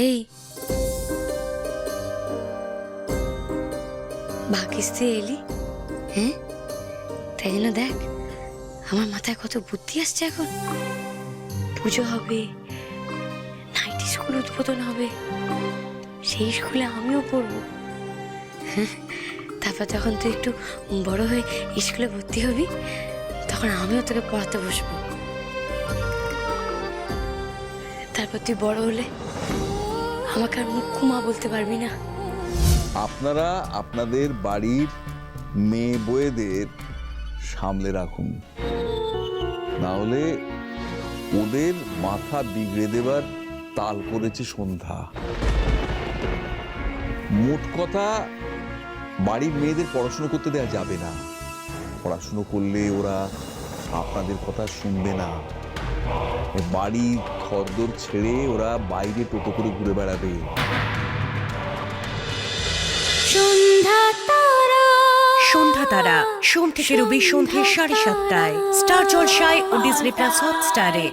এই ভাগ্যিস তুই এলি। হ্যাঁ, তাই জন্য দেখ আমার মাথায় কত বুদ্ধি আসছে। এখন পুজো হবে, নাইট স্কুল উদ্বোধন হবে, সেই স্কুলে আমিও পড়বো। তারপর যখন তুই একটু বড় হয়ে স্কুলে ভর্তি হবি, তখন আমিও তোকে পড়াতে বসবো। তারপর তুই বড় হলে আমাকে আর মুখ্য মা বলতে পারবি না। আপনারা আপনাদের বাড়ির মেয়ে বউদের সামলে রাখুন, না হলে ওদের মাথা বিগড়ে দেবার তাল করেছে সন্ধ্যা। মোট কথা, বাড়ির মেয়েদের পড়াশুনো করতে দেওয়া যাবে না। পড়াশুনো করলে ওরা আপনাদের কথা শুনবে না। বাড়ি ঘরদোর ছেড়ে ওরা বাইরে টোটো করে ঘুরে বেড়াবে। সন্ধ্যা তারা সোম থেকে রবি সন্ধ্যে 7:30টায় স্টার জলসায় ও ডিজনি প্লাস হটস্টারে।